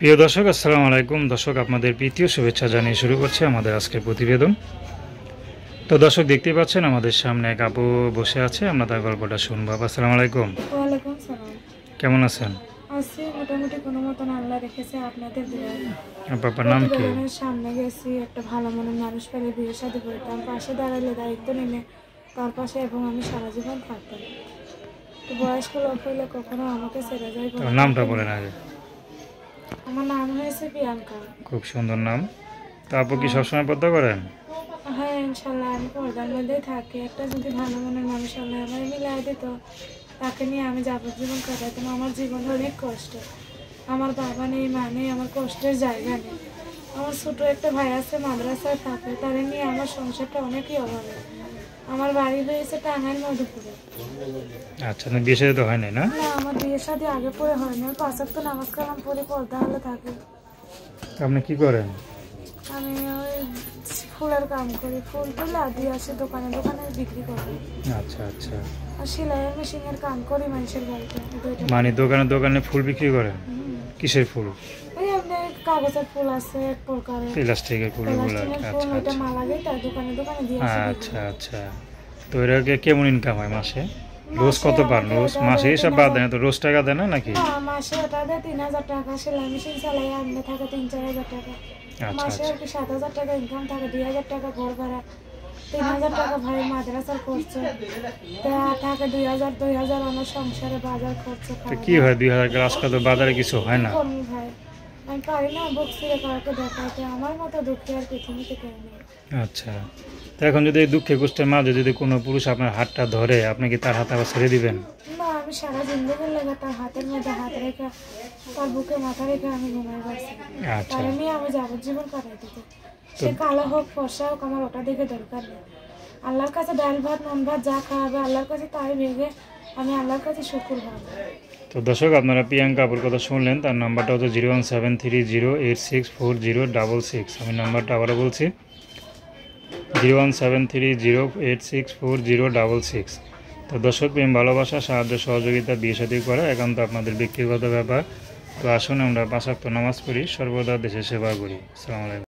প্রিয় দর্শক, আসসালামু আলাইকুম। দর্শক, আপনাদের প্রীতীয় শুভেচ্ছা জানিয়ে শুরু করছে আমাদের আজকের প্রতিবেদন। তো দর্শক, দেখতেই পাচ্ছেন আমাদের সামনে এক আপু বসে আছে, আমরা তার গল্পটা শুনবো। আপু, আসসালামু আলাইকুম। ওয়ালাইকুম সালাম। কেমন আছেন? আছি মোটামুটি, কোনো মতন আল্লাহ রেখেছে আপনাদের দোয়ায়। আপনার নাম কি? প্রতিবেদনের সামনে গেছি, একটা ভালো মনের মানুষ পেলে বিয়ে শাদী করতাম, পাশে দাঁড়ালে দায়িত্ব নিলে তার পাশে, এবং আমি সারা জীবন থাকতাম। তো বয়স্ক লোক হইলে কখনো আমাকে ছেড়ে যায় বলে। তোমার নামটা বলেন আগে। আমার নাম হয়েছে প্রিয়াঙ্কা। খুব সুন্দর নাম। তো আপু কি সবসময় পর্দা করেন? হ্যাঁ, ইনশাল্লাহ আমি পর্দার মধ্যেই থাকি। একটা যদি ভালো মনের মানুষ আল্লাহ আমার মিলাই দিত, তাকে নিয়ে আমি যাবজ্জীবন কাটাইতাম। আমার জীবন অনেক কষ্ট, আমার বাবা নেই, মা নেই, আমার কষ্টের জায়গা নেই। আমার ছোট একটা ভাই আছে, মাদ্রাসায় থাকে, তারে নিয়ে আমার সংসারটা অনেকই অভাবে। আমার বাড়ি হয়েছে টাঙ্গাইল মধুপুরে। আচ্ছা, না বিয়ে শাদী তো হয় নাই না? না, আমার বিয়ে শাদী আগে পরে হয়নি। আমি 5 ওয়াক্ত নামাজ কালাম পরে পর্দা হলে থাকি। আপনি কি করেন? আমি ওই ফুলের কাম করি, ফুল তুলে দিয়ে আসি, দোকানে দোকানে বিক্রি করি। আচ্ছা আচ্ছা। আর সেলাইয়ের মেশিনের কাম করি মানুষের বাড়িতে। মানে দোকানে দোকানে ফুল বিক্রি করেন? কিসের ফুল? ওই আপনার কাগজের ফুল আছে এক প্রকারের, প্লাস্টিকের ফুলগুলো? প্লাস্টিকের আচ্ছা ফুল, ওইটা আচ্ছা মালা দিয়ে তার দোকানে দোকানে দিয়ে আসি। আচ্ছা আচ্ছা। তো এটাকে কেমন ইনকাম হয় মাসে? রোজ মাসে কত পান? আমাকে রোজ ওটা মাসে দেয় হিসাব বাদ দেন, তো রোজ টাকা দেন না নাকি? না, মাসে ওটা দেয় 3,000 টাকা। সেলাই মেশিন চালাই আনলে থাকে 3-4 হাজার টাকা। আচ্ছা মাসে আচ্ছা। আর কি 7,000 টাকা ইনকাম থাকে। 2,000 টাকা ঘর ভাড়া, 3,000 টাকা ভাই মাদ্রাসার খরচ, থাকে 2,000 আমার সংসারে বাজার খরচ, তো খাওয়া কি হয় 2000 করে? আজকাল তো বাজারে কিছু হয় না। কর্মী ভাই। আমি পারি না বুক ছিঁড়ে কাউকে দেখাতে। আমার মতো দুঃখী আর পৃথিবীতে কেউ নেই। আচ্ছা। তো এখন যদি এই দুঃখে কষ্টের মাঝে যদি কোনো পুরুষ আপনার হাতটা ধরে, আপনি কি তার হাত আবার ছেড়ে দিবেন? না, আমি সারা জিন্দগির লেগে তার হাতের মধ্যে হাত রেখে, তার বুকে মাথা রেখে আমি ঘুমাই পারছি। আচ্ছা। তার নিয়ে আমি যাবজ্জীবন কাটাই দিতে। সে কালো হোক ফর্সা হোক, আমার ওটা দেখে দরকার নেই। আল্লাহর কাছে ডাল ভাত নুন ভাত যা খাওয়াবে আল্লাহর কাছে তাই ভেঙে আমি আল্লাহর কাছে শুকুর ভাব। তো দর্শক, আপনারা প্রিয়াঙ্কা আপুর কথা শুনলেন। তার নাম্বারটা হচ্ছে 01730864666। আমি নাম্বারটা আবারও বলছি, 01730864666। তো দর্শক, প্রেম ভালোবাসা সাহায্য সহযোগিতা বিয়ে শাদী করা একান্ত আপনাদের ব্যক্তিগত ব্যাপার। তো আসুন আমরা 5 ওয়াক্ত নামাজ পড়ি, সর্বদা দেশের সেবা করি। আসসালামু আলাইকুম।